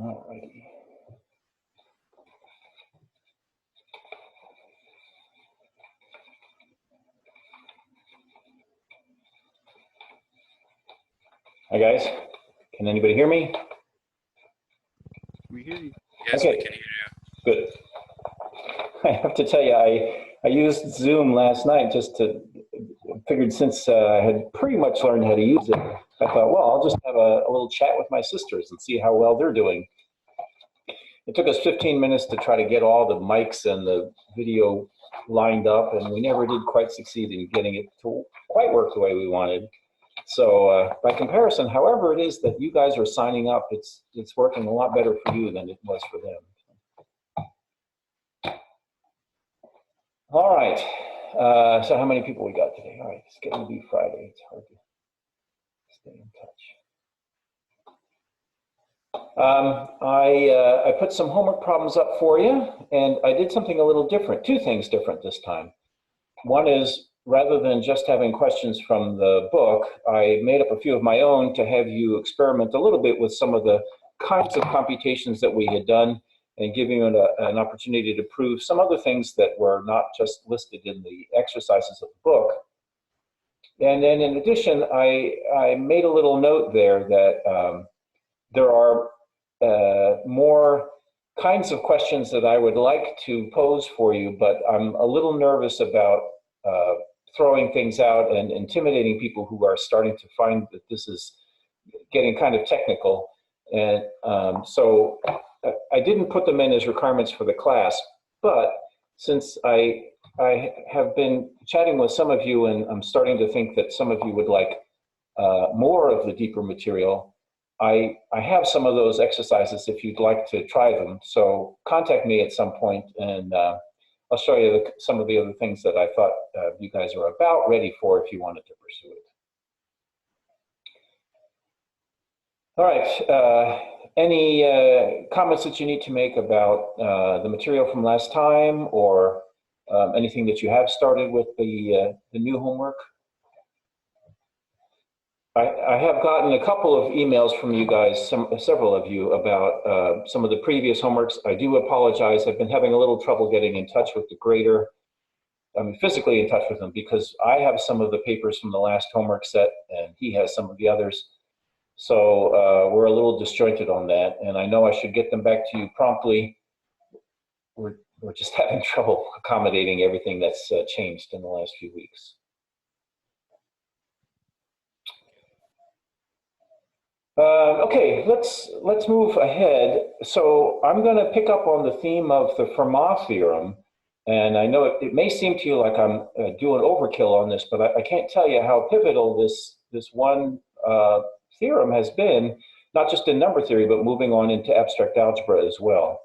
Alrighty. Hi guys, can anybody hear me? We hear you. Yes, Okay. we can hear you. Good. I have to tell you, I used Zoom last night just to, figured since I had pretty much learned how to use it, I thought, well, I'll just have a little chat with my sisters and see how well they're doing. It took us 15 minutes to try to get all the mics and the video lined up, and we never did quite succeed in getting it to quite work the way we wanted. So by comparison, however it is that you guys are signing up, it's working a lot better for you than it was for them. All right, so how many people we got today? All right, it's getting to be Friday. It's hard to stay in touch. I put some homework problems up for you, and I did something a little different, two things different this time. One is, rather than just having questions from the book, I made up a few of my own to have you experiment a little bit with some of the kinds of computations that we had done and giving you an opportunity to prove some other things that were not just listed in the exercises of the book. And then in addition, I made a little note there that there are more kinds of questions that I would like to pose for you, but I'm a little nervous about throwing things out and intimidating people who are starting to find that this is getting kind of technical. And so I didn't put them in as requirements for the class, but since I have been chatting with some of you and I'm starting to think that some of you would like more of the deeper material, I have some of those exercises if you'd like to try them. So contact me at some point and I'll show you some of the other things that I thought you guys are about ready for if you wanted to pursue it. All right, any comments that you need to make about the material from last time or anything that you have started with the new homework? I have gotten a couple of emails from you guys, several of you, about some of the previous homeworks. I do apologize. I've been having a little trouble getting in touch with the grader. I'm physically in touch with him because I have some of the papers from the last homework set and he has some of the others. So we're a little disjointed on that, and I know I should get them back to you promptly. We're just having trouble accommodating everything that's changed in the last few weeks. Okay, let's move ahead. So I'm going to pick up on the theme of the Fermat theorem, and I know it may seem to you like I'm doing overkill on this, but I can't tell you how pivotal this one theorem has been, not just in number theory, but moving on into abstract algebra as well.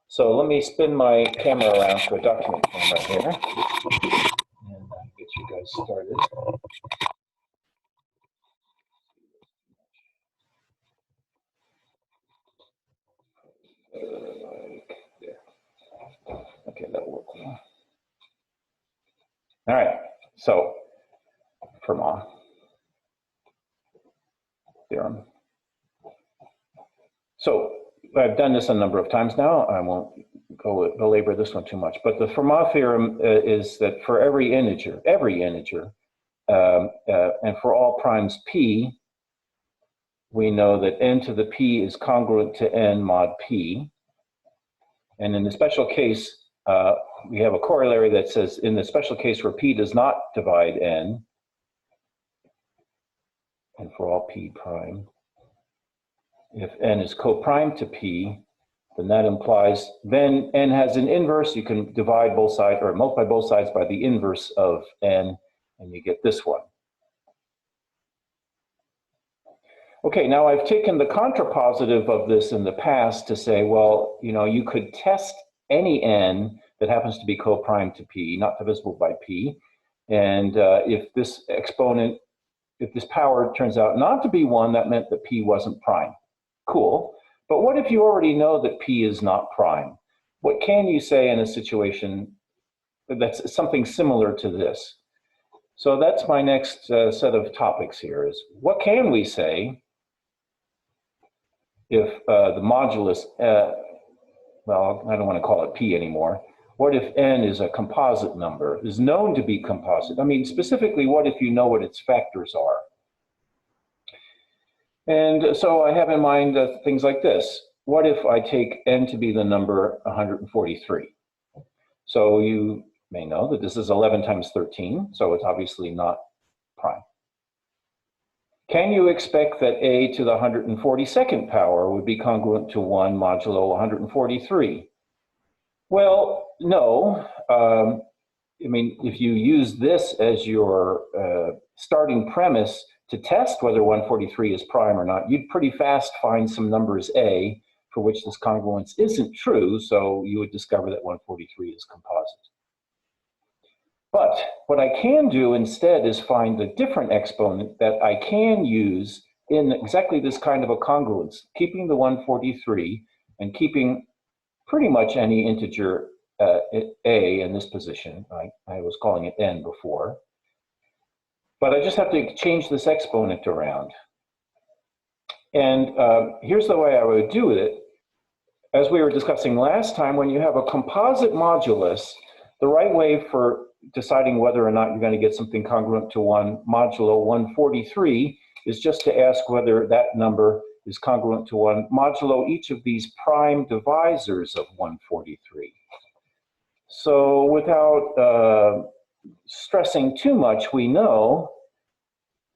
So let me spin my camera around to a document camera here, and get you guys started. Okay, that'll work well. All right, so Fermat theorem. So I've done this a number of times now. I won't belabor this one too much, but the Fermat theorem is that for every integer, and for all primes p, we know that n to the p is congruent to n mod p. And in the special case, we have a corollary that says in the special case where p does not divide n, and for all p prime, if n is co-prime to p, then that implies then n has an inverse. You can divide both sides or multiply both sides by the inverse of n, and you get this one. Okay, now I've taken the contrapositive of this in the past to say, well, you know, you could test any n that happens to be co-prime to p, not divisible by p, and if this exponent, if this power turns out not to be 1, that meant that p wasn't prime. Cool, but what if you already know that p is not prime? What can you say in a situation that's something similar to this? So that's my next set of topics here is, what can we say if the modulus, well, I don't want to call it P anymore. What if n is a composite number, is known to be composite? I mean, specifically, what if you know what its factors are? And so I have in mind things like this. What if I take n to be the number 143? So you may know that this is 11 times 13, so it's obviously not prime. Can you expect that a to the 142nd power would be congruent to 1 modulo 143? Well, no. I mean, if you use this as your starting premise to test whether 143 is prime or not, you'd pretty fast find some numbers a for which this congruence isn't true, so you would discover that 143 is composite. But what I can do instead is find a different exponent that I can use in exactly this kind of a congruence, keeping the 143 and keeping pretty much any integer a in this position. I was calling it n before. But I just have to change this exponent around. And here's the way I would do it. As we were discussing last time, when you have a composite modulus, the right way for deciding whether or not you're going to get something congruent to 1 modulo 143 is just to ask whether that number is congruent to 1 modulo each of these prime divisors of 143. So without stressing too much, we know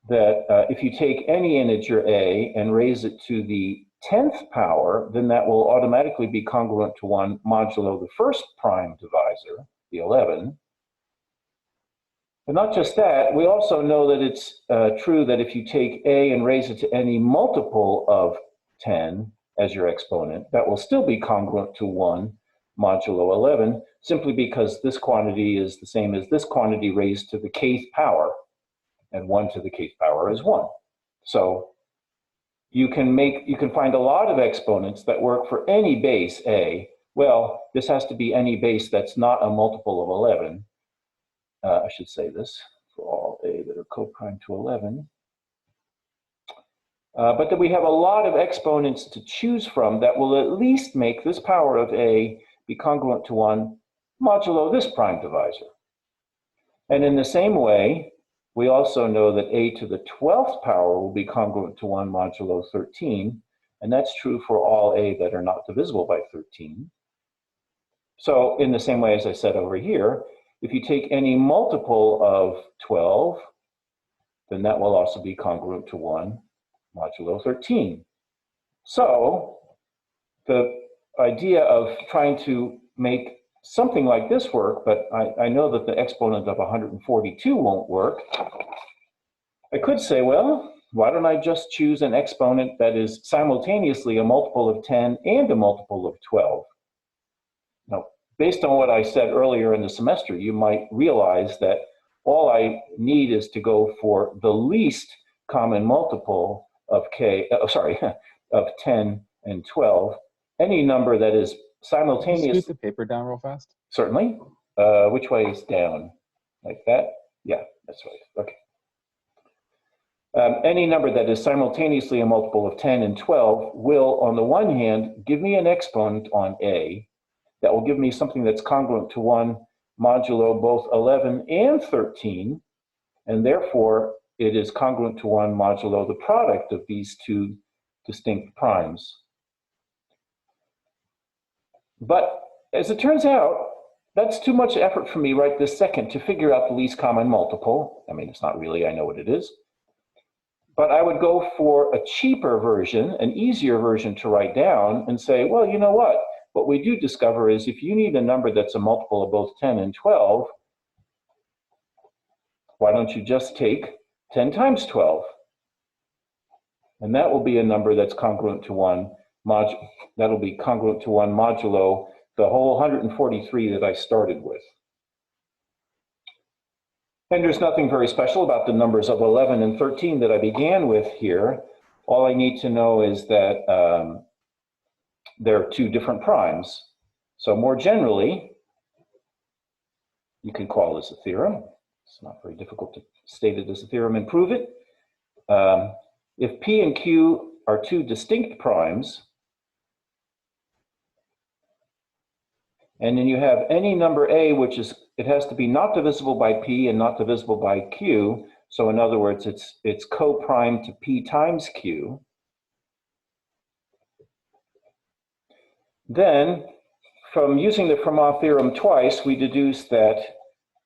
that if you take any integer a and raise it to the 10th power, then that will automatically be congruent to 1 modulo the first prime divisor, the 11. But not just that, we also know that it's true that if you take a and raise it to any multiple of 10 as your exponent, that will still be congruent to 1 modulo 11, simply because this quantity is the same as this quantity raised to the kth power, and 1 to the kth power is 1. So you can find a lot of exponents that work for any base a. Well, this has to be any base that's not a multiple of 11. I should say this for all a that are coprime to 11. But that we have a lot of exponents to choose from that will at least make this power of a be congruent to 1 modulo this prime divisor. And in the same way, we also know that a to the 12th power will be congruent to 1 modulo 13, and that's true for all a that are not divisible by 13. So in the same way as I said over here, if you take any multiple of 12, then that will also be congruent to 1 modulo 13. So the idea of trying to make something like this work, but I know that the exponent of 142 won't work. I could say, well, why don't I just choose an exponent that is simultaneously a multiple of 10 and a multiple of 12? Now, based on what I said earlier in the semester, you might realize that all I need is to go for the least common multiple of of 10 and 12. Any number that is simultaneous. Can you scoot the paper down real fast? Certainly. Which way is down? Like that? Yeah, that's right. Okay. Any number that is simultaneously a multiple of 10 and 12 will, on the one hand, give me an exponent on a that will give me something that's congruent to 1 modulo both 11 and 13, and therefore it is congruent to 1 modulo the product of these two distinct primes. But as it turns out, that's too much effort for me right this second to figure out the least common multiple. I mean, it's not really, I know what it is. But I would go for a cheaper version, an easier version to write down and say, well, you know what? What we do discover is if you need a number that's a multiple of both 10 and 12, why don't you just take 10 times 12? And that will be a number that's congruent to 1 that'll be congruent to 1 modulo the whole 143 that I started with. And there's nothing very special about the numbers of 11 and 13 that I began with here. All I need to know is that there are two different primes. So more generally, you can call this a theorem. It's not very difficult to state it as a theorem and prove it. If P and Q are two distinct primes. And then you have any number A, which is, it has to be not divisible by P and not divisible by Q. So in other words, it's co-prime to P times Q. Then, from using the Fermat theorem twice, we deduce that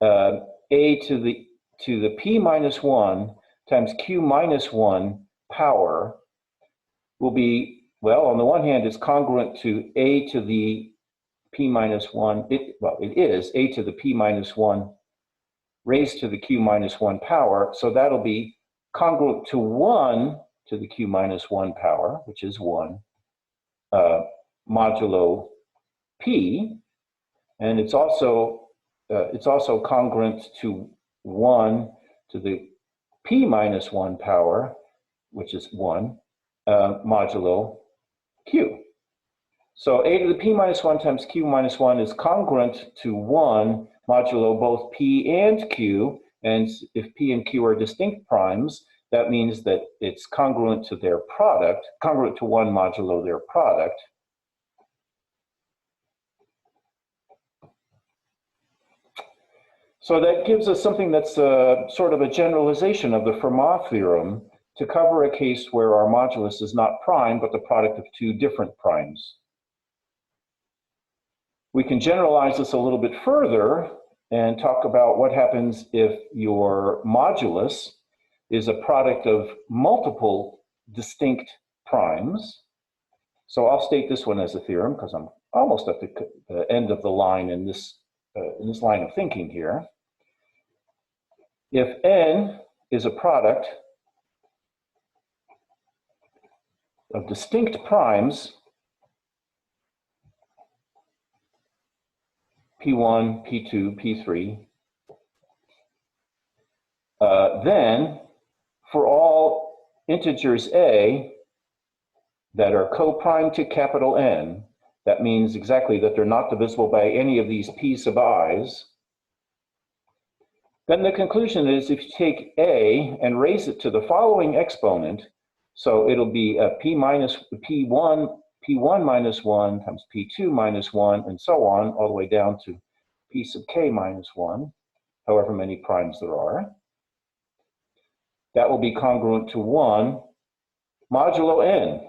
A to the P minus 1 times Q minus 1 power will be, well, on the one hand, it's congruent to A to the P minus 1, it is A to the P minus 1 raised to the Q minus 1 power. So that'll be congruent to 1 to the Q minus 1 power, which is 1, modulo P. And it's also congruent to 1 to the P minus 1 power, which is 1, modulo Q. So A to the P minus 1 times Q minus 1 is congruent to 1 modulo both P and Q. And if P and Q are distinct primes, that means that it's congruent to their product, congruent to 1 modulo their product. So that gives us something that's sort of a generalization of the Fermat theorem to cover a case where our modulus is not prime, but the product of two different primes. We can generalize this a little bit further and talk about what happens if your modulus is a product of multiple distinct primes. So I'll state this one as a theorem because I'm almost at the end of the line in this line of thinking here. If n is a product of distinct primes, P1, P2, P3, then for all integers A that are co-prime to capital N, that means exactly that they're not divisible by any of these P sub i's, then the conclusion is if you take A and raise it to the following exponent, so it'll be P1 minus 1 times P2 minus 1, and so on, all the way down to P sub K minus 1, however many primes there are. That will be congruent to 1 modulo N.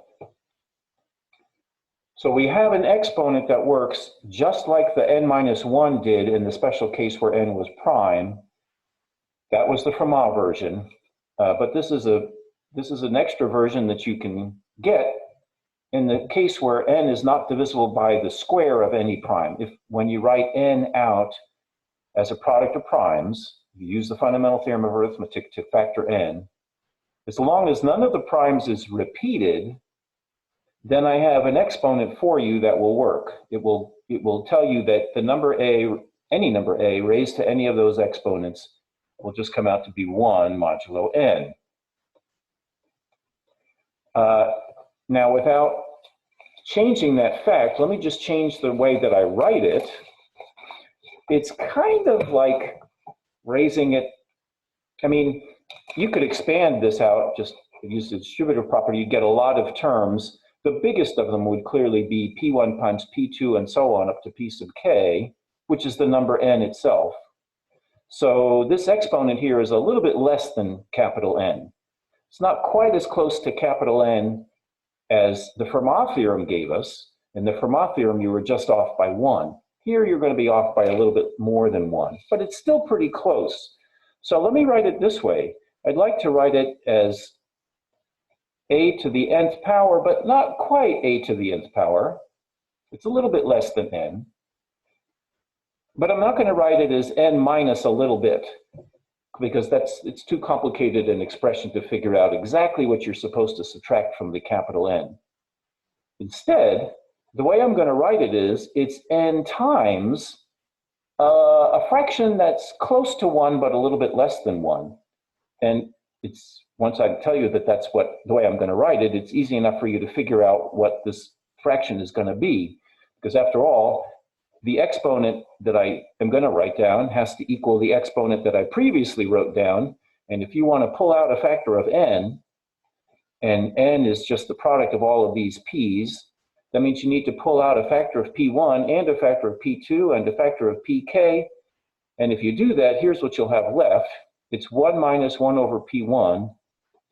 So we have an exponent that works just like the N minus 1 did in the special case where N was prime. That was the Fermat version, but this is an extra version that you can get in the case where N is not divisible by the square of any prime. When you write N out as a product of primes, you use the fundamental theorem of arithmetic to factor N. As long as none of the primes is repeated, then I have an exponent for you that will work. It will tell you that the number A, any number A raised to any of those exponents will just come out to be 1 modulo N. Now, without changing that fact, let me just change the way that I write it. It's kind of like raising it. I mean, you could expand this out, just use the distributive property, you get a lot of terms. The biggest of them would clearly be P1 times P2 and so on up to P sub K, which is the number N itself. So this exponent here is a little bit less than capital N. It's not quite as close to capital N as the Fermat theorem gave us. In the Fermat theorem, you were just off by 1. Here, you're going to be off by a little bit more than 1, but it's still pretty close. So let me write it this way. I'd like to write it as a to the nth power, but not quite a to the nth power. It's a little bit less than n. But I'm not going to write it as n minus a little bit, because it's too complicated an expression to figure out exactly what you're supposed to subtract from the capital N. Instead, the way I'm going to write it is it's n times a fraction that's close to 1 but a little bit less than 1. And once I tell you that that's the way I'm going to write it, it's easy enough for you to figure out what this fraction is going to be. Because after all, the exponent that I am going to write down has to equal the exponent that I previously wrote down. And if you want to pull out a factor of n, and n is just the product of all of these p's, that means you need to pull out a factor of p1 and a factor of p2 and a factor of pk. And if you do that, here's what you'll have left. It's 1 minus 1 over p1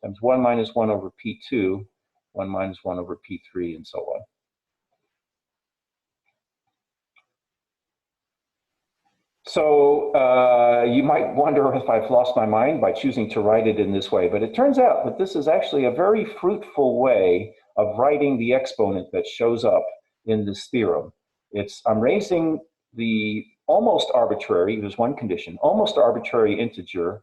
times 1 minus 1 over p2, 1 minus 1 over p3, and so on. So you might wonder if I've lost my mind by choosing to write it in this way, but it turns out that this is actually a very fruitful way of writing the exponent that shows up in this theorem. I'm raising the almost arbitrary, there's one condition, almost arbitrary integer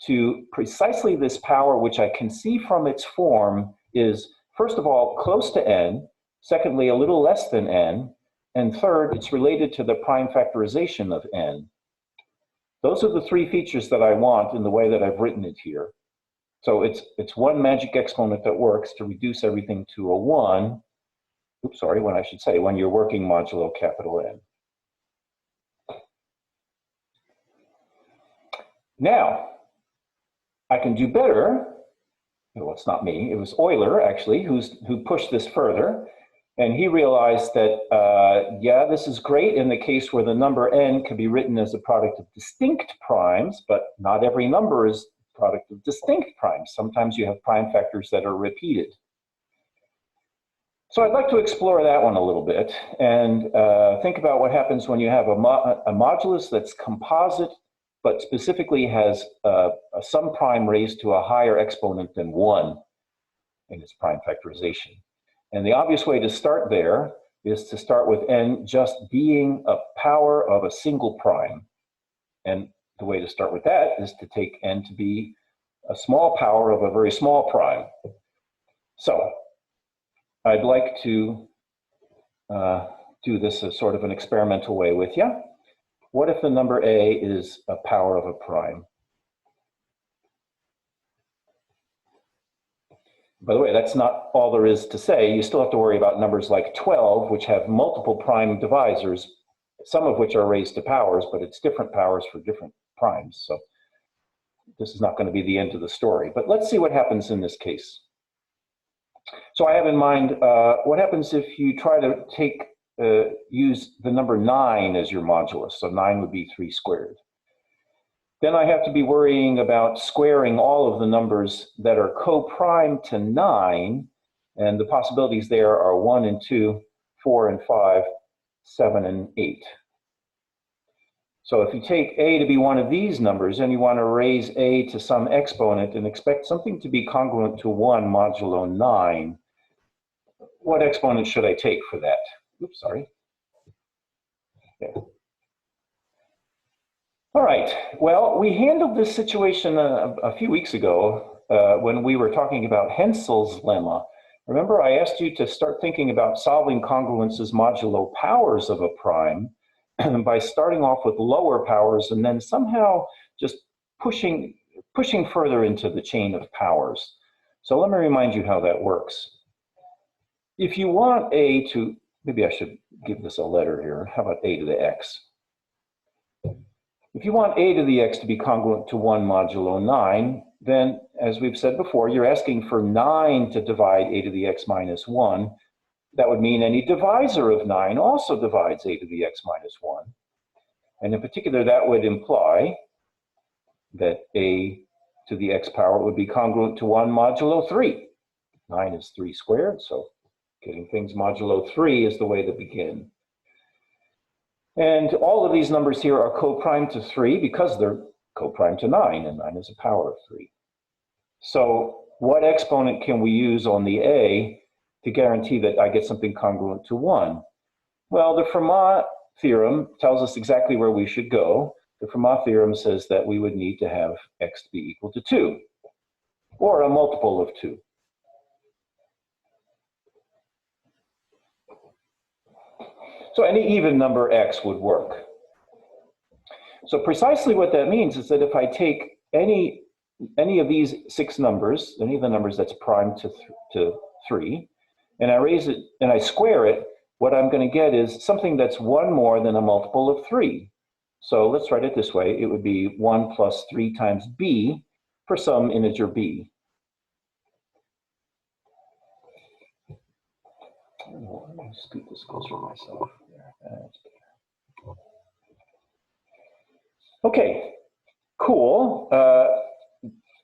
to precisely this power, which I can see from its form is, first of all, close to n, secondly, a little less than n, and third, it's related to the prime factorization of n. Those are the three features that I want in the way that I've written it here. So it's one magic exponent that works to reduce everything to a 1. Oops, sorry, when you're working modulo capital N. Now, I can do better. Well, it's not me, it was Euler, actually, who pushed this further. And he realized that, yeah, this is great in the case where the number n can be written as a product of distinct primes, but not every number is a product of distinct primes. Sometimes you have prime factors that are repeated. So I'd like to explore that one a little bit and think about what happens when you have a modulus that's composite, but specifically has a some prime raised to a higher exponent than 1 in its prime factorization. And the obvious way to start there is to start with n just being a power of a single prime. And the way to start with that is to take n to be a small power of a very small prime. So I'd like to do this as sort of an experimental way with you. What if the number a is a power of a prime? By the way, that's not all there is to say. You still have to worry about numbers like 12, which have multiple prime divisors, some of which are raised to powers, but it's different powers for different primes. So this is not going to be the end of the story. But let's see what happens in this case. So I have in mind, what happens if you try to use the number 9 as your modulus? So 9 would be 3 squared. Then I have to be worrying about squaring all of the numbers that are co-prime to 9, and the possibilities there are 1 and 2, 4 and 5, 7 and 8. So if you take a to be one of these numbers and you want to raise a to some exponent and expect something to be congruent to 1 modulo 9, what exponent should I take for that? Oops, sorry. Okay. All right, well, we handled this situation a few weeks ago when we were talking about Hensel's lemma. Remember, I asked you to start thinking about solving congruences modulo powers of a prime by starting off with lower powers and then somehow just pushing further into the chain of powers. So let me remind you how that works. If you want a to, maybe I should give this a letter here. How about a to the x? If you want a to the x to be congruent to 1 modulo 9, then, as we've said before, you're asking for 9 to divide a to the x minus 1. That would mean any divisor of 9 also divides a to the x minus 1. And in particular, that would imply that a to the x power would be congruent to 1 modulo 3. 9 is 3 squared, so getting things modulo 3 is the way to begin. And all of these numbers here are co-prime to 3 because they're co-prime to 9, and 9 is a power of 3. So what exponent can we use on the a to guarantee that I get something congruent to 1? Well, the Fermat theorem tells us exactly where we should go. The Fermat theorem says that we would need to have x to be equal to 2, or a multiple of 2. So any even number x would work. So precisely what that means is that if I take any of these 6 numbers, any of the numbers that's prime to 3, and I raise it and I square it, what I'm going to get is something that's 1 more than a multiple of 3. So let's write it this way. It would be 1 plus 3 times b for some integer b. Let me scoot this closer to myself. That's better. Okay, cool.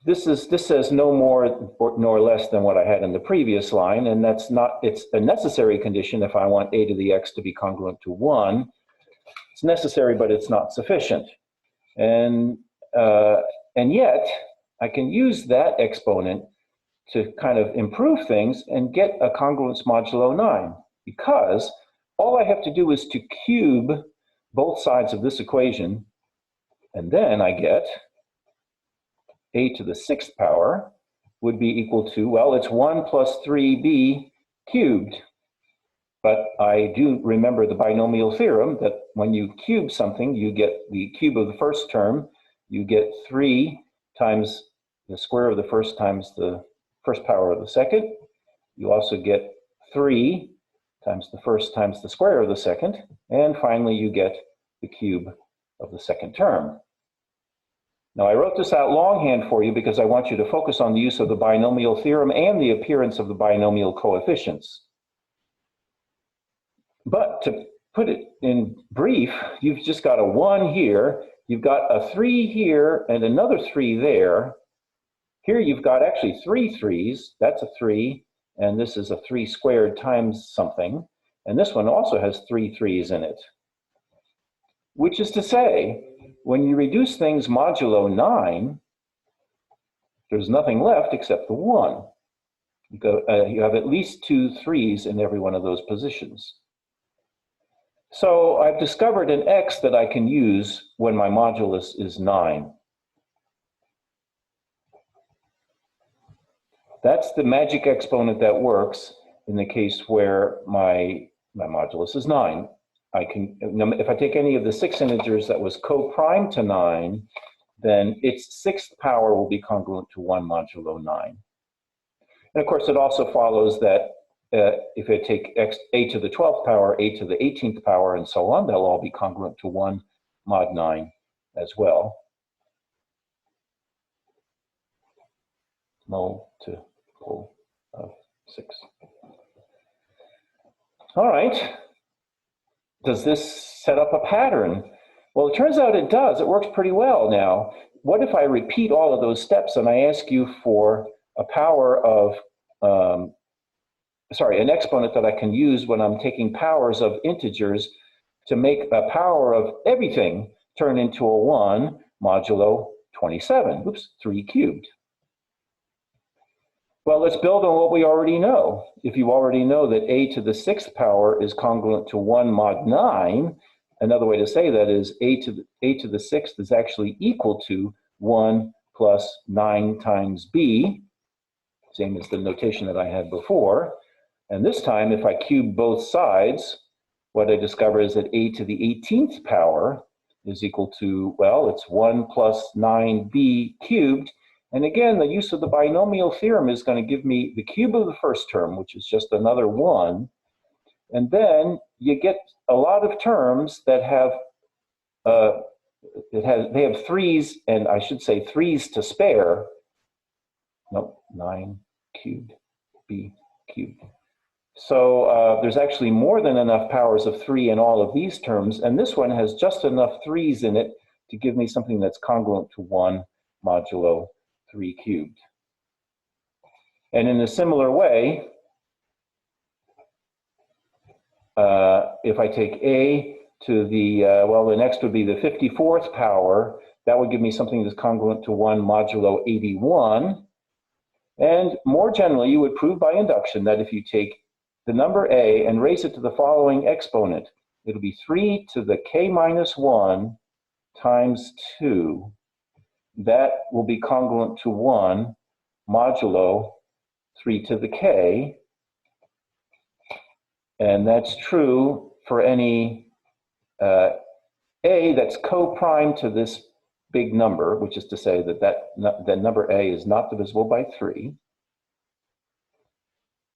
This says no more nor less than what I had in the previous line, and that's not, it's a necessary condition if I want a to the x to be congruent to 1. It's necessary, but it's not sufficient. And yet, I can use that exponent to kind of improve things and get a congruence modulo 9, because all I have to do is to cube both sides of this equation, and then I get a to the 6th power would be equal to, well, it's 1 plus 3b cubed. But I do remember the binomial theorem that when you cube something, you get the cube of the first term, you get 3 times the square of the first times the first power of the second. You also get 3 times the first times the square of the second. And finally, you get the cube of the second term. Now, I wrote this out longhand for you because I want you to focus on the use of the binomial theorem and the appearance of the binomial coefficients. But to put it in brief, you've just got a 1 here, you've got a 3 here, and another 3 there. Here you've got actually 3 3s, that's a 3, and this is a 3 squared times something. And this one also has 3 3s in it. Which is to say, when you reduce things modulo 9, there's nothing left except the 1. You have at least 2 3s in every one of those positions. So I've discovered an x that I can use when my modulus is 9. That's the magic exponent that works in the case where my modulus is 9. I can, if I take any of the 6 integers that was co-prime to 9, then its 6th power will be congruent to 1 modulo 9. And of course, it also follows that if I take a to the 12th power, a to the 18th power, and so on, they'll all be congruent to 1 mod 9 as well. Multiple of 6. All right. Does this set up a pattern? Well, it turns out it does. It works pretty well now. What if I repeat all of those steps and I ask you for a power of, an exponent that I can use when I'm taking powers of integers to make a power of everything turn into a 1 modulo 27. Oops, 3 cubed. Well, let's build on what we already know. If you already know that a to the 6th power is congruent to 1 mod 9, another way to say that is a to the 6th is actually equal to 1 plus 9 times b, same as the notation that I had before. And this time, if I cube both sides, what I discover is that a to the 18th power is equal to, well, it's 1 plus 9b cubed. And again, the use of the binomial theorem is going to give me the cube of the first term, which is just another 1. And then you get a lot of terms that have, they have 3's, and I should say 3's to spare. Nope, 9 cubed, b cubed. So there's actually more than enough powers of 3 in all of these terms, and this one has just enough 3's in it to give me something that's congruent to 1 modulo 3 cubed. And in a similar way, if I take a to the, well, the next would be the 54th power, that would give me something that's congruent to 1 modulo 81. And more generally, you would prove by induction that if you take the number a and raise it to the following exponent, it'll be 3 to the k minus 1 times 2. That will be congruent to 1 modulo 3 to the k. And that's true for any a that's co-prime to this big number, which is to say that that number a is not divisible by 3.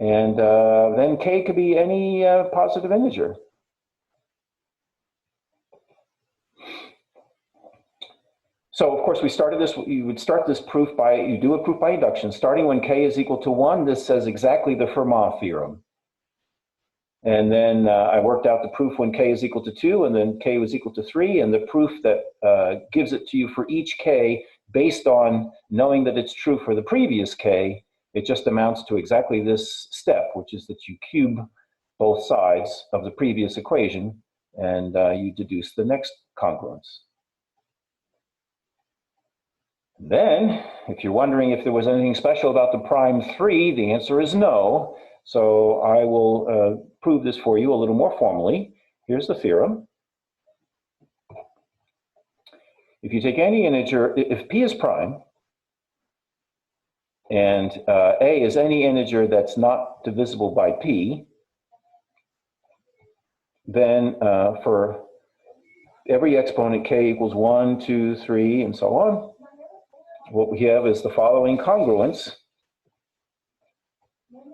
And then k could be any positive integer. So of course we started this, you would start this proof by, you do a proof by induction. Starting when k is equal to 1, this says exactly the Fermat theorem. And then I worked out the proof when k is equal to 2, and then k was equal to 3, and the proof that gives it to you for each k based on knowing that it's true for the previous k, it just amounts to exactly this step, which is that you cube both sides of the previous equation, and you deduce the next congruence. Then, if you're wondering if there was anything special about the prime 3, the answer is no. So I will prove this for you a little more formally. Here's the theorem. If you take any integer, if p is prime, and a is any integer that's not divisible by p, then for every exponent k equals 1, 2, 3, and so on, what we have is the following congruence.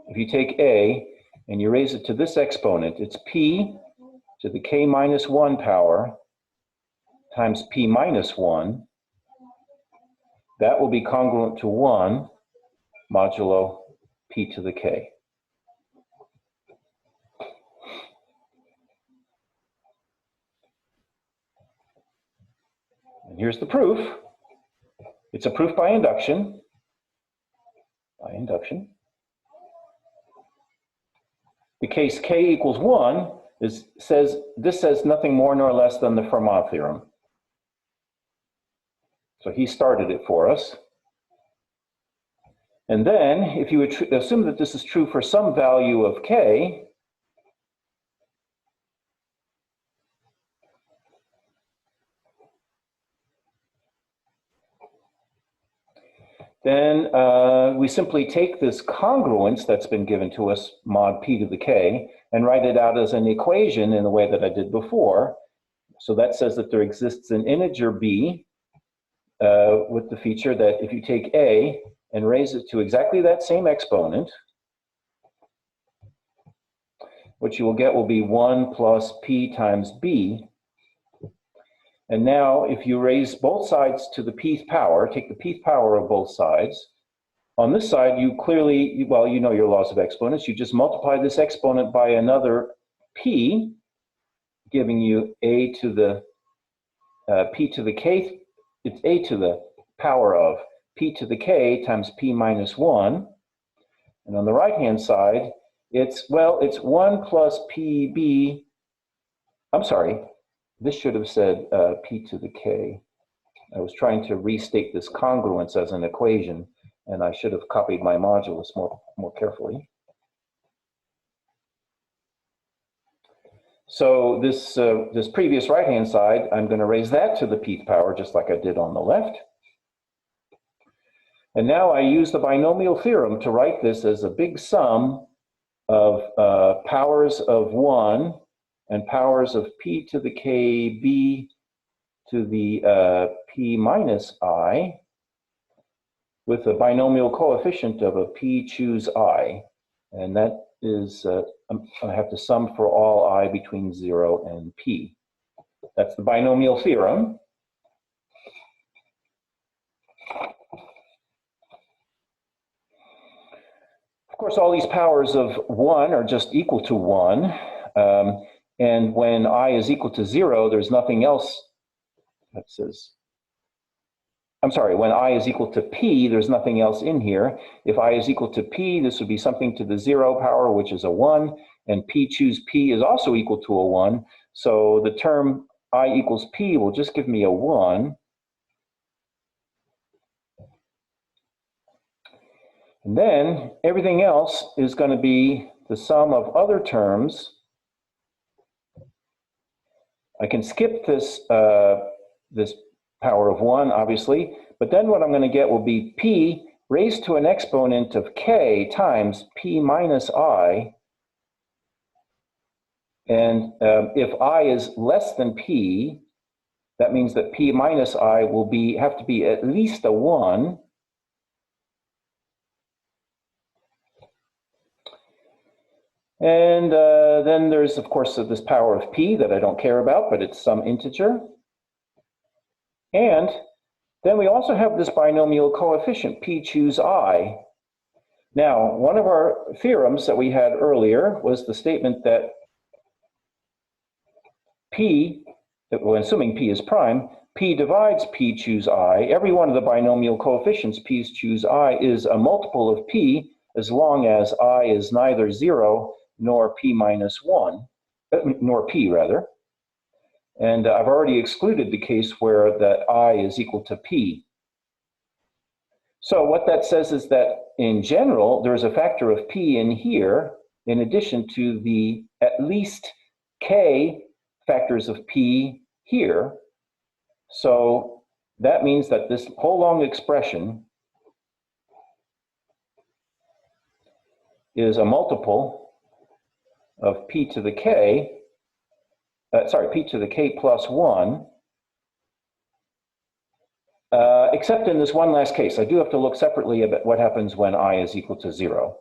If you take a and you raise it to this exponent, it's p to the k minus 1 power times p minus 1. That will be congruent to 1 modulo p to the k. And here's the proof. It's a proof by induction. The case k equals 1 says nothing more nor less than the Fermat theorem. So he started it for us. And then, if you would assume that this is true for some value of k, then we simply take this congruence that's been given to us, mod p to the k, and write it out as an equation in the way that I did before. So that says that there exists an integer b with the feature that if you take a and raise it to exactly that same exponent, what you will get will be 1 plus p times b. And now, if you raise both sides to the pth power, take the pth power of both sides, on this side, you clearly, well, you know your laws of exponents, you just multiply this exponent by another p, giving you a to the p to the k, it's a to the power of p to the k times p minus 1. And on the right-hand side, it's 1 plus pb, I'm sorry, this should have said p to the k. I was trying to restate this congruence as an equation, and I should have copied my modulus more carefully. So this previous right-hand side, I'm going to raise that to the pth power, just like I did on the left. And now I use the binomial theorem to write this as a big sum of powers of 1 and powers of p to the k b to the p minus I with a binomial coefficient of a p choose I. And that is, I have to sum for all I between 0 and p. That's the binomial theorem. Of course, all these powers of 1 are just equal to 1. And when I is equal to 0, there's nothing else that says, I'm sorry, when I is equal to p, there's nothing else in here. If I is equal to p, this would be something to the 0 power, which is a 1, and p choose p is also equal to a 1. So the term I equals p will just give me a 1. And then everything else is going to be the sum of other terms. I can skip this, this power of 1, obviously, but then what I'm going to get will be p raised to an exponent of k times p minus I. And if I is less than p, that means that p minus I will have to be at least a 1. And then there's, of course, this power of p that I don't care about, but it's some integer. And then we also have this binomial coefficient, p choose I, Now, one of our theorems that we had earlier was the statement that P, when assuming P is prime, P divides P choose I. Every one of the binomial coefficients P's choose I is a multiple of P as long as I is neither 0 nor P minus 1, nor P rather. And I've already excluded the case where that I is equal to P. So what that says is that in general, there's a factor of P in here, in addition to the at least K factors of P here. So that means that this whole long expression is a multiple of P to the K, P to the K plus 1, except in this one last case. I do have to look separately at what happens when I is equal to 0.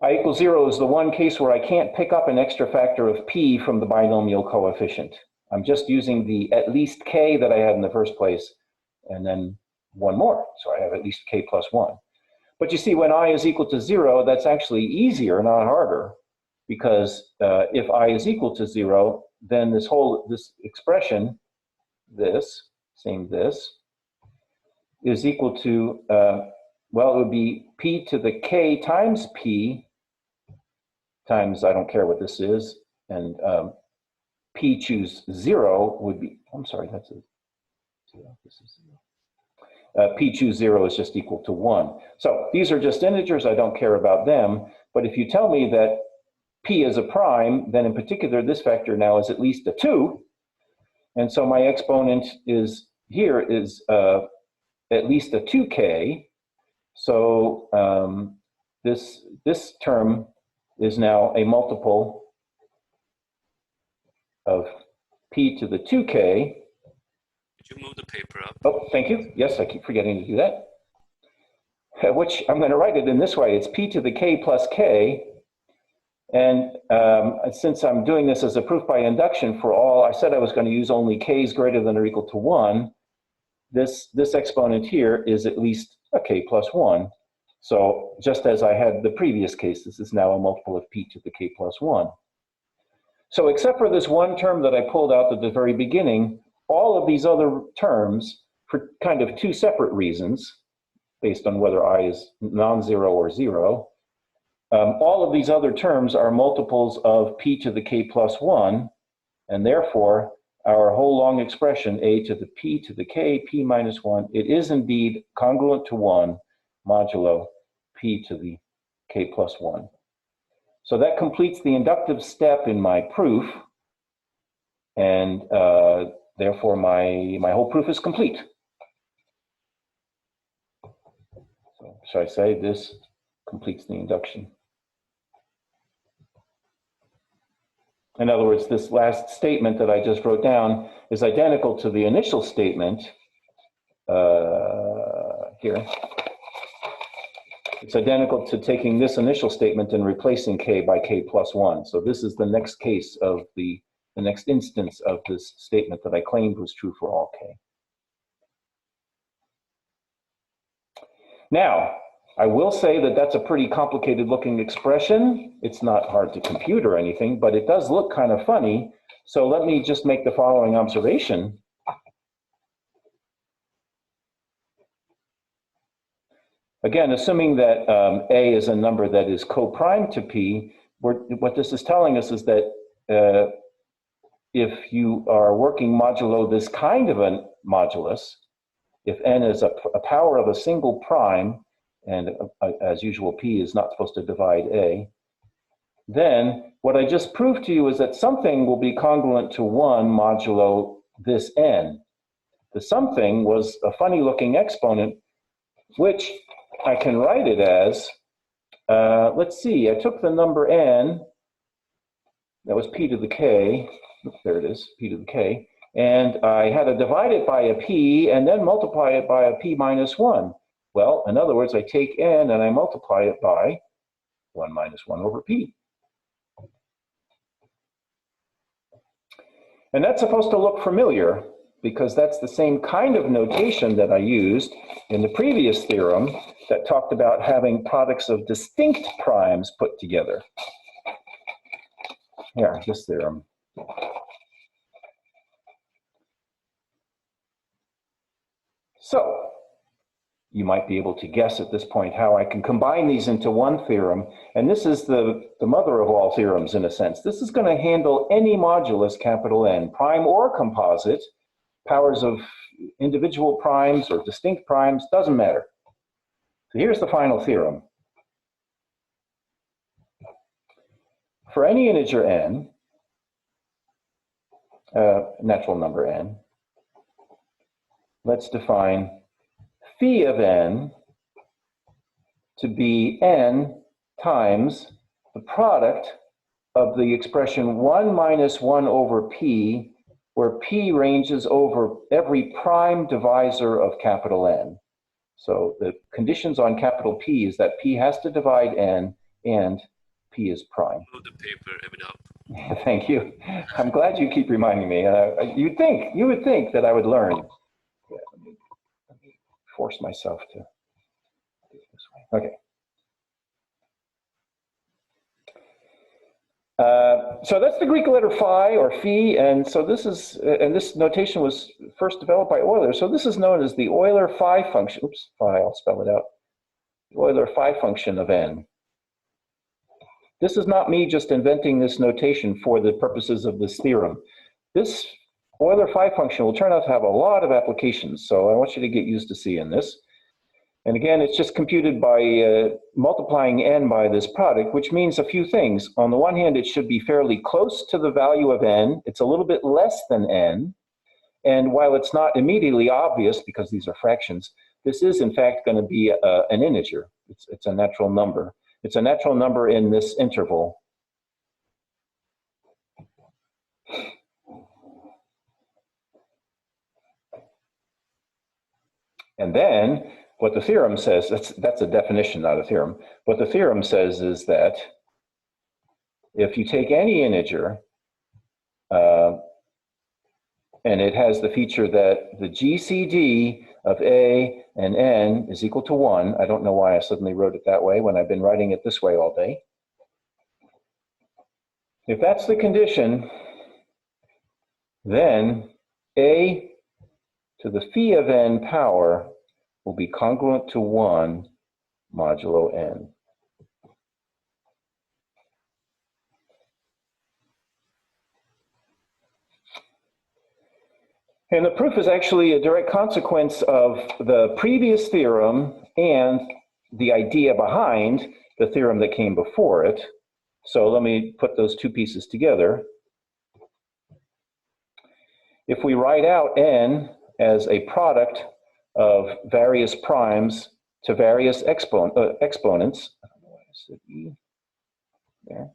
I equals 0 is the one case where I can't pick up an extra factor of P from the binomial coefficient. I'm just using the at least K that I had in the first place, and then one more. So I have at least K plus 1. But you see, when I is equal to 0, that's actually easier, not harder, because if I is equal to 0, then this expression, this is equal to, well, it would be P to the K times P times, I don't care what this is, and P choose 0 would be, I'm sorry, that's a 0, this is 0. P choose 0 is just equal to 1. So these are just integers, I don't care about them, but if you tell me that P is a prime, then in particular this factor now is at least a 2, and so my exponent is here is at least a 2K, so this term is now a multiple of P to the 2K. Could you move the paper up? Oh, thank you. Yes, I keep forgetting to do that. Which I'm going to write it in this way. It's P to the K plus K. And since I'm doing this as a proof by induction for all, I said I was going to use only K's greater than or equal to 1. This exponent here is at least a K plus 1. So just as I had the previous case, this is now a multiple of P to the K plus 1. So except for this one term that I pulled out at the very beginning, all of these other terms, for kind of two separate reasons, based on whether I is non-zero or 0, all of these other terms are multiples of P to the K plus 1, and therefore our whole long expression, A to the P to the K, P minus 1, it is indeed congruent to 1 modulo P to the K plus 1. So that completes the inductive step in my proof, and therefore my whole proof is complete. So should I say this completes the induction? In other words, this last statement that I just wrote down is identical to the initial statement here. It's identical to taking this initial statement and replacing K by K plus 1. So this is the next case of the next instance of this statement that I claimed was true for all K. Now, I will say that that's a pretty complicated looking expression. It's not hard to compute or anything, but it does look kind of funny. So let me just make the following observation. Again, assuming that A is a number that is co-prime to P, what this is telling us is that if you are working modulo this kind of a modulus, if n is a power of a single prime, and as usual, P is not supposed to divide A, then what I just proved to you is that something will be congruent to 1 modulo this n. The something was a funny looking exponent, which I can write it as, let's see, I took the number n, that was P to the K, there it is, P to the K, and I had to divide it by a P and then multiply it by a P minus 1. Well, in other words, I take n and I multiply it by 1 minus 1 over P. And that's supposed to look familiar. because that's the same kind of notation that I used in the previous theorem that talked about having products of distinct primes put together. Here, this theorem. So, you might be able to guess at this point how I can combine these into one theorem. And this is the mother of all theorems in a sense. This is going to handle any modulus, capital N, prime or composite, powers of individual primes or distinct primes, doesn't matter. So here's the final theorem. For any integer n, natural number n, let's define phi of n to be n times the product of the expression 1 minus 1 over p, where p ranges over every prime divisor of capital N. So the conditions on capital P is that p has to divide n and p is prime. Move the paper even up. Thank you. I'm glad you keep reminding me. You would think that I would learn. Yeah, let me force myself to do it this way. Okay. So that's the Greek letter phi or phi, and so this is, and this notation was first developed by Euler. So this is known as the Euler phi function. Oops, phi, I'll spell it out. The Euler phi function of n. This is not me just inventing this notation for the purposes of this theorem. This Euler phi function will turn out to have a lot of applications, so I want you to get used to seeing this. And again, it's just computed by multiplying n by this product, which means a few things. On the one hand, it should be fairly close to the value of n. It's a little bit less than n. And while it's not immediately obvious, because these are fractions, this is in fact going to be an integer. It's a natural number. It's a natural number in this interval. And then, what the theorem says, that's a definition, not a theorem. What the theorem says is that if you take any integer, and it has the feature that the GCD of A and N is equal to 1. I don't know why I suddenly wrote it that way when I've been writing it this way all day. If that's the condition, then A to the phi of n power will be congruent to 1 modulo n. And the proof is actually a direct consequence of the previous theorem and the idea behind the theorem that came before it. So let me put those two pieces together. If we write out n as a product of various primes to various exponents, I don't know why I said e there.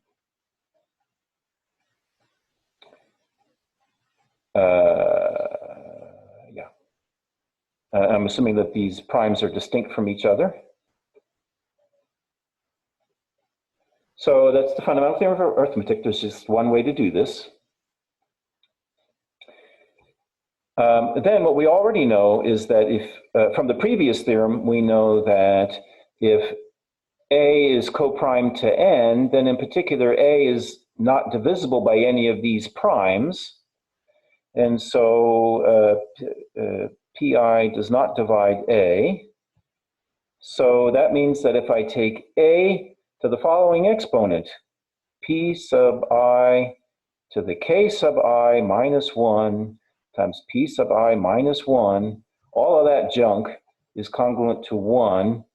I'm assuming that these primes are distinct from each other. So that's the fundamental theorem of arithmetic. There's just one way to do this. Then what we already know is that if, from the previous theorem, we know that if A is co-prime to n, then in particular A is not divisible by any of these primes. And so pi does not divide A. So that means that if I take A to the following exponent, p sub I to the k sub I minus 1 times p sub I minus 1, all of that junk is congruent to 1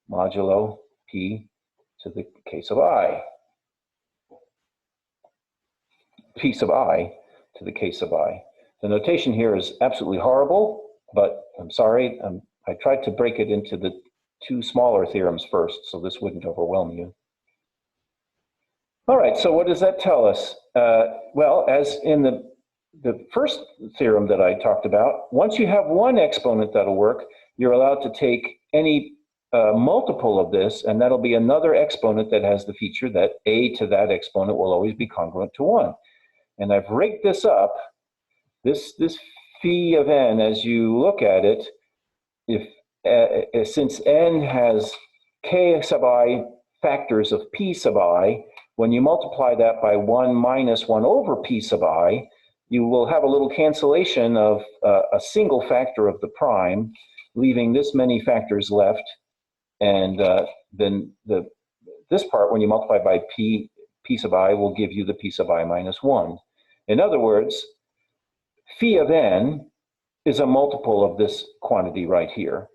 modulo p to the k sub I. P sub I to the k sub I. The notation here is absolutely horrible, but I'm sorry, I tried to break it into the two smaller theorems first, so this wouldn't overwhelm you. All right, so what does that tell us? Well, as in the first theorem that I talked about, once you have one exponent that'll work, you're allowed to take any multiple of this, and that'll be another exponent that has the feature that A to that exponent will always be congruent to 1. And I've rigged this up. This phi of n, as you look at it, if since n has k sub I factors of p sub I, when you multiply that by 1 minus 1 over p sub I, you will have a little cancellation of a single factor of the prime, leaving this many factors left. And then this part, when you multiply by p sub I, will give you the p sub I minus 1. In other words, phi of n is a multiple of this quantity right here.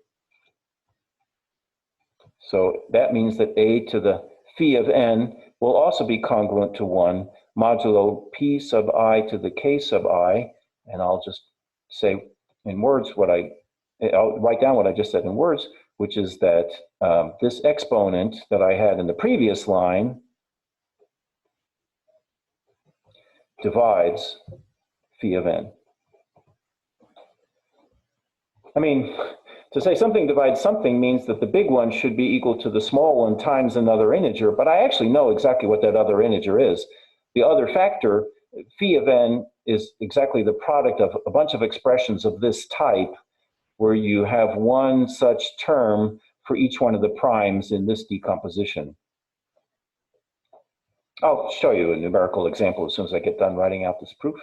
So that means that a to the phi of n will also be congruent to 1 modulo p sub I to the k sub I. And I'll just say in words I'll write down what I just said in words, which is that this exponent that I had in the previous line divides phi of n. I mean, to say something divides something means that the big one should be equal to the small one times another integer, but I actually know exactly what that other integer is. The other factor, phi of n, is exactly the product of a bunch of expressions of this type, where you have one such term for each one of the primes in this decomposition. I'll show you a numerical example as soon as I get done writing out this proof.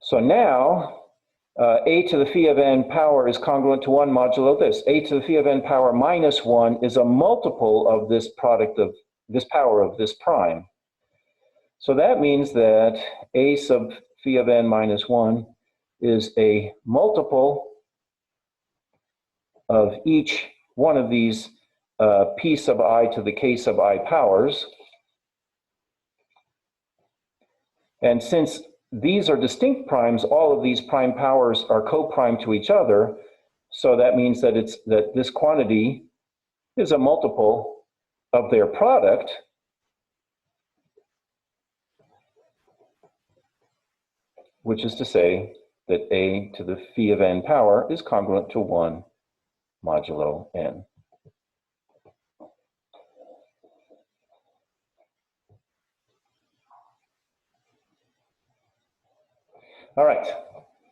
So now, a to the phi of n power is congruent to 1 modulo this. A to the phi of n power minus 1 is a multiple of this product of this power of this prime. So that means that a sub phi of n minus 1 is a multiple of each one of these p sub I to the k sub I powers. And since these are distinct primes, all of these prime powers are co-prime to each other. So that means that this quantity is a multiple of their product. Which is to say that a to the phi of n power is congruent to 1 modulo n. All right,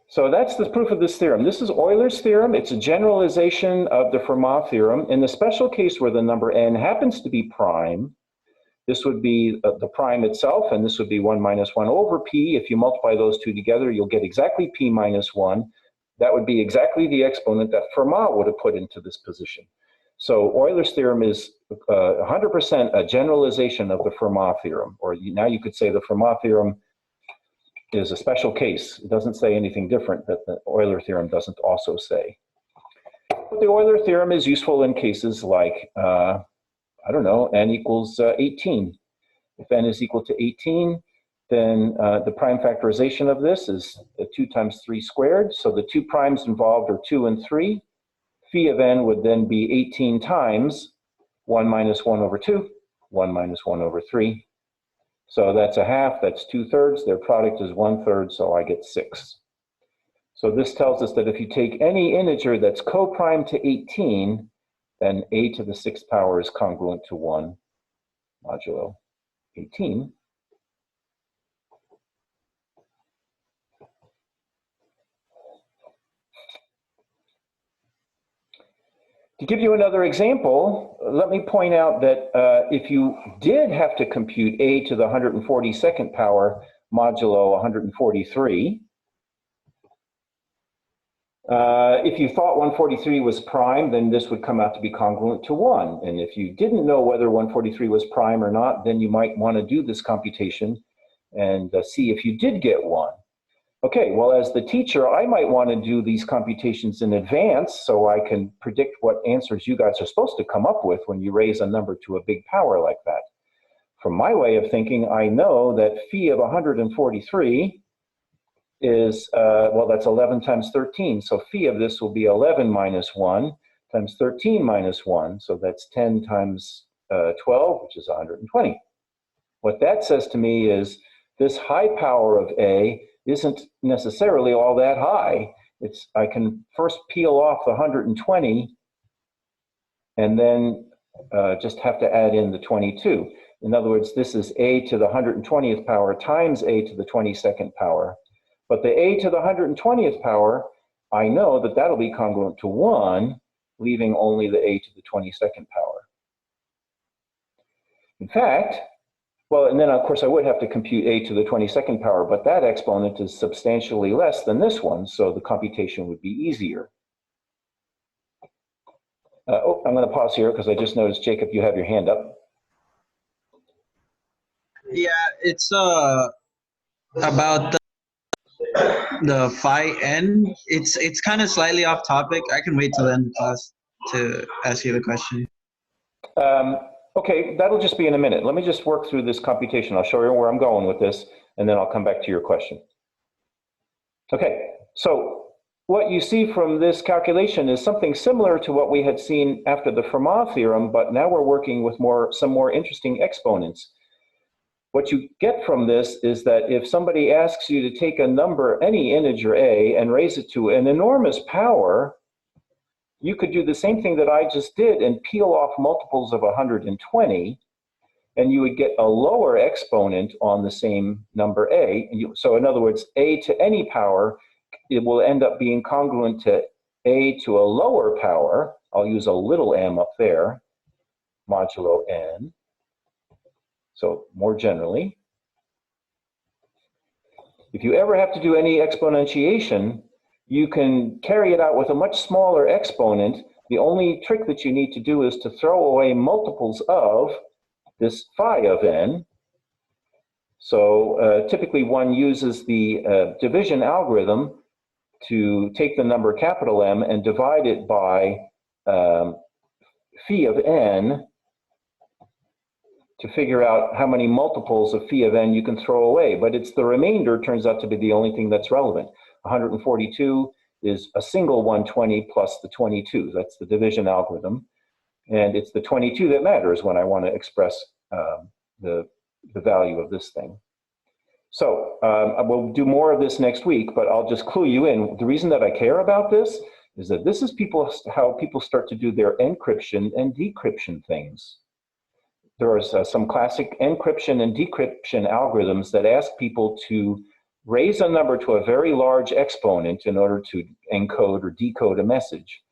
so that's the proof of this theorem. This is Euler's theorem. It's a generalization of the Fermat theorem. In the special case where the number n happens to be prime, this would be the prime itself, and this would be 1 minus 1 over p. If you multiply those two together, you'll get exactly p minus 1. That would be exactly the exponent that Fermat would have put into this position. So Euler's theorem is 100% a generalization of the Fermat theorem, or now you could say the Fermat theorem is a special case. It doesn't say anything different that the Euler theorem doesn't also say. But the Euler theorem is useful in cases like, I don't know, n equals 18. If n is equal to 18, then the prime factorization of this is 2 times 3 squared. So the two primes involved are 2 and 3. Phi of n would then be 18 times 1 minus 1 over 2, 1 minus 1 over 3. So that's a half, that's 2/3. Their product is 1/3, so I get 6. So this tells us that if you take any integer that's co-prime to 18, then a to the 6th power is congruent to 1 modulo 18. To give you another example, let me point out that if you did have to compute a to the 142nd power modulo 143, if you thought 143 was prime, then this would come out to be congruent to 1. And if you didn't know whether 143 was prime or not, then you might want to do this computation and see if you did get 1. Okay, well, as the teacher, I might want to do these computations in advance so I can predict what answers you guys are supposed to come up with when you raise a number to a big power like that. From my way of thinking, I know that phi of 143 is, well, that's 11 times 13. So phi of this will be 11 minus 1 times 13 minus 1. So that's 10 times 12, which is 120. What that says to me is this high power of A isn't necessarily all that high. I can first peel off the 120 and then just have to add in the 22. In other words, this is a to the 120th power times a to the 22nd power. But the a to the 120th power, I know that that'll be congruent to 1, leaving only the a to the 22nd power. In fact, well, and then of course I would have to compute a to the 22nd power, but that exponent is substantially less than this one, so the computation would be easier. Oh, I'm going to pause here because I just noticed, Jacob, you have your hand up. Yeah, it's about the phi n. It's kind of slightly off topic. I can wait till the end of class to ask you the question. Okay, that'll just be in a minute. Let me just work through this computation. I'll show you where I'm going with this, and then I'll come back to your question. Okay, so what you see from this calculation is something similar to what we had seen after the Fermat theorem, but now we're working with some more interesting exponents. What you get from this is that if somebody asks you to take a number, any integer a, and raise it to an enormous power, you could do the same thing that I just did and peel off multiples of 120, and you would get a lower exponent on the same number a. So in other words, a to any power, it will end up being congruent to a to a lower power. I'll use a little m up there, modulo n. So more generally, if you ever have to do any exponentiation, you can carry it out with a much smaller exponent. The only trick that you need to do is to throw away multiples of this phi of n. So typically one uses the division algorithm to take the number capital M and divide it by phi of n to figure out how many multiples of phi of n you can throw away. But it's the remainder turns out to be the only thing that's relevant. 142 is a single 120 plus the 22. That's the division algorithm. And it's the 22 that matters when I want to express the value of this thing. So we'll do more of this next week, but I'll just clue you in. The reason that I care about this is that this is how people start to do their encryption and decryption things. There are some classic encryption and decryption algorithms that ask people to raise a number to a very large exponent in order to encode or decode a message.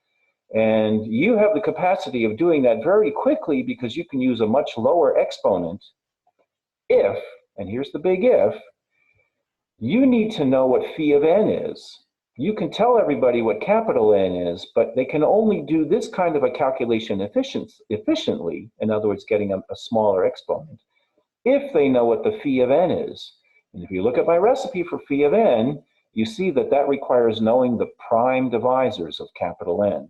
And you have the capacity of doing that very quickly because you can use a much lower exponent if, and here's the big if, you need to know what phi of n is. You can tell everybody what capital N is, but they can only do this kind of a calculation efficiently, in other words, getting a smaller exponent, if they know what the phi of n is. And if you look at my recipe for phi of n, you see that that requires knowing the prime divisors of capital N.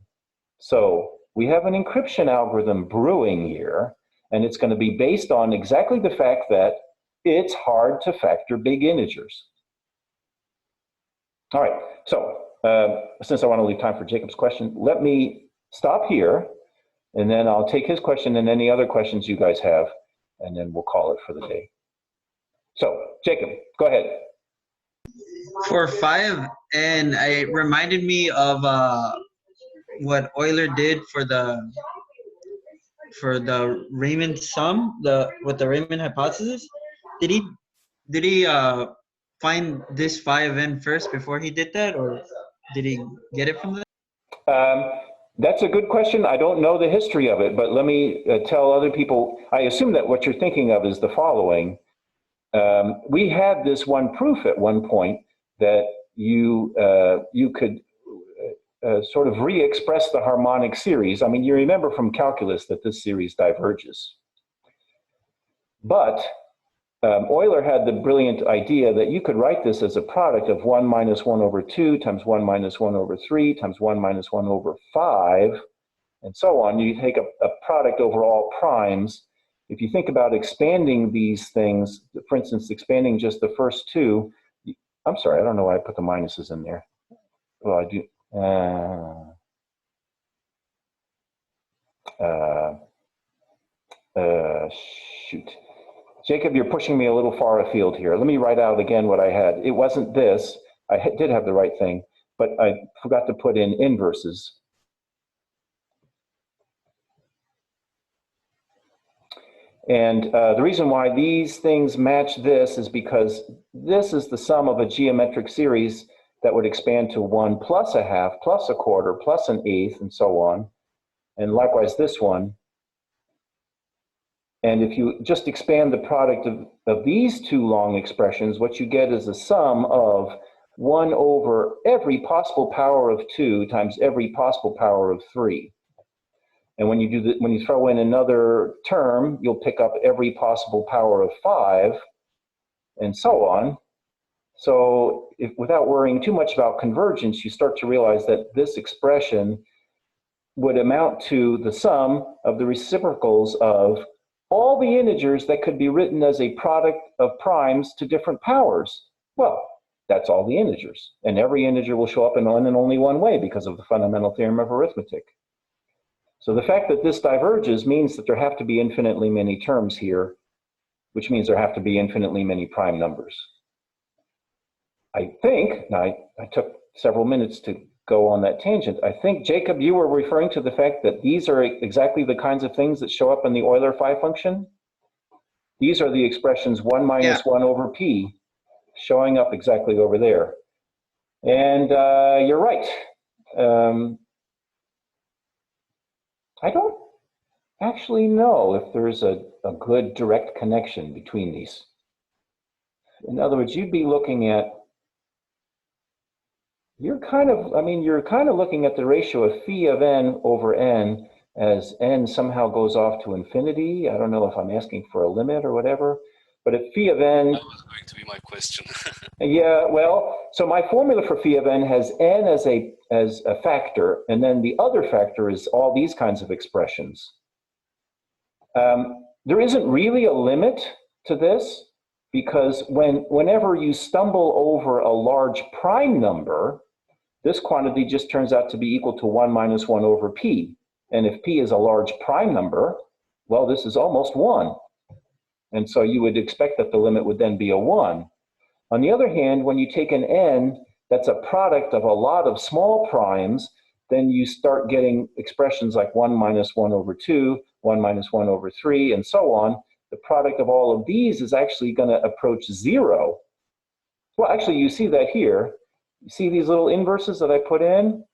So we have an encryption algorithm brewing here, and it's going to be based on exactly the fact that it's hard to factor big integers. All right, so since I want to leave time for Jacob's question, let me stop here, and then I'll take his question and any other questions you guys have, and then we'll call it for the day. So, Jacob, go ahead. For 5n, it reminded me of what Euler did for the Riemann sum, with the Riemann hypothesis. Did he find this phi of n first before he did that, or did he get it from that? That's a good question. I don't know the history of it, but let me tell other people. I assume that what you're thinking of is the following. We had this one proof at one point that you could sort of re-express the harmonic series. I mean, you remember from calculus that this series diverges. But Euler had the brilliant idea that you could write this as a product of 1 minus 1 over 2 times 1 minus 1 over 3 times 1 minus 1 over 5, and so on. You take a product over all primes. If you think about expanding these things, for instance, expanding just the first two, I'm sorry, I don't know why I put the minuses in there. Well, I do. Shoot. Jacob, you're pushing me a little far afield here. Let me write out again what I had. It wasn't this. I did have the right thing, but I forgot to put in inverses. And the reason why these things match this is because this is the sum of a geometric series that would expand to 1 plus a half, plus a quarter, plus an eighth, and so on. And likewise this one. And if you just expand the product of these two long expressions, what you get is a sum of 1 over every possible power of 2 times every possible power of 3. And when you do when you throw in another term, you'll pick up every possible power of 5, and so on. So without worrying too much about convergence, you start to realize that this expression would amount to the sum of the reciprocals of all the integers that could be written as a product of primes to different powers. Well, that's all the integers. And every integer will show up in one and only one way because of the fundamental theorem of arithmetic. So the fact that this diverges means that there have to be infinitely many terms here, which means there have to be infinitely many prime numbers. I think, now I took several minutes to go on that tangent. I think, Jacob, you were referring to the fact that these are exactly the kinds of things that show up in the Euler phi-function. These are the expressions 1 minus 1 over p showing up exactly over there. And you're right. I don't actually know if there's a good direct connection between these. In other words, you'd be looking at, you're kind of looking at the ratio of phi of n over n as n somehow goes off to infinity. I don't know if I'm asking for a limit or whatever, but if phi of n... That was going to be my question. Yeah, well, so my formula for phi of n has n as a factor, and then the other factor is all these kinds of expressions. There isn't really a limit to this, because whenever you stumble over a large prime number, this quantity just turns out to be equal to 1 minus 1 over p. And if p is a large prime number, well, this is almost 1. And so you would expect that the limit would then be a 1. On the other hand, when you take an n that's a product of a lot of small primes, then you start getting expressions like 1 minus 1 over 2, 1 minus 1 over 3, and so on. The product of all of these is actually going to approach 0. Well, actually, you see that here. You see these little inverses that I put in?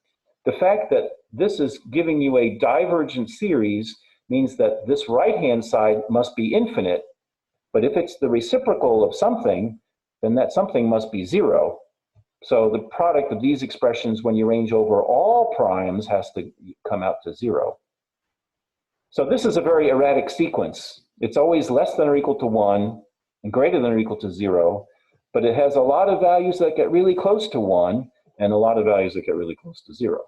The fact that this is giving you a divergent series means that this right-hand side must be infinite. But if it's the reciprocal of something, then that something must be 0. So the product of these expressions, when you range over all primes, has to come out to 0. So this is a very erratic sequence. It's always less than or equal to 1 and greater than or equal to 0, but it has a lot of values that get really close to 1 and a lot of values that get really close to 0.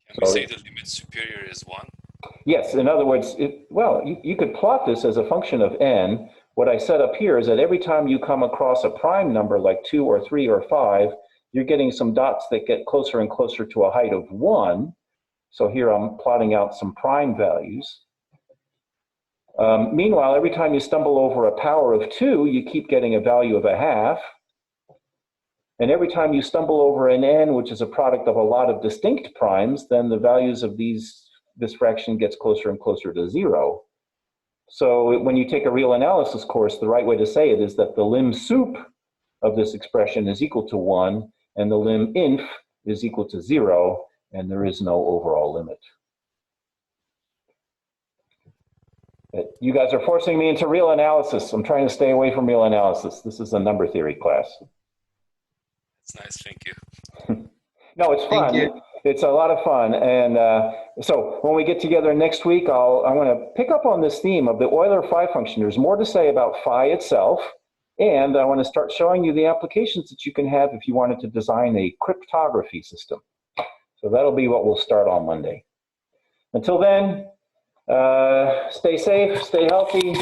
Can we say the limit superior is 1? Yes, in other words, you could plot this as a function of n. What I set up here is that every time you come across a prime number like 2 or 3 or 5, you're getting some dots that get closer and closer to a height of 1. So here I'm plotting out some prime values. Meanwhile, every time you stumble over a power of 2, you keep getting a value of a half. And every time you stumble over an n, which is a product of a lot of distinct primes, then the values of this fraction gets closer and closer to 0. So when you take a real analysis course, the right way to say it is that the lim sup of this expression is equal to 1, and the lim inf is equal to 0, and there is no overall limit. You guys are forcing me into real analysis. I'm trying to stay away from real analysis. This is a number theory class. That's nice, thank you. No, it's fun. It's a lot of fun. And so when we get together next week, I'm going to pick up on this theme of the Euler phi-function. There's more to say about phi itself, and I want to start showing you the applications that you can have if you wanted to design a cryptography system. So that'll be what we'll start on Monday. Until then, stay safe, stay healthy,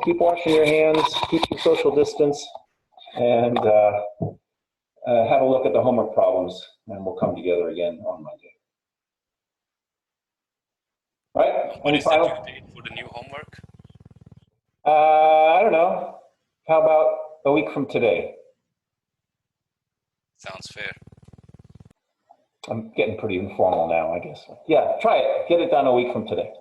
keep washing your hands, keep your social distance, and have a look at the homework problems, and we'll come together again on Monday. All right? What is the due date for the new homework? I don't know. How about a week from today? Sounds fair. I'm getting pretty informal now, I guess. Yeah, try it. Get it done a week from today.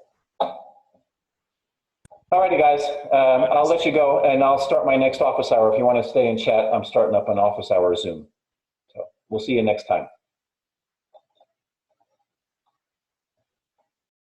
All righty, guys. I'll let you go, and I'll start my next office hour. If you want to stay and chat, I'm starting up an office hour Zoom. So we'll see you next time.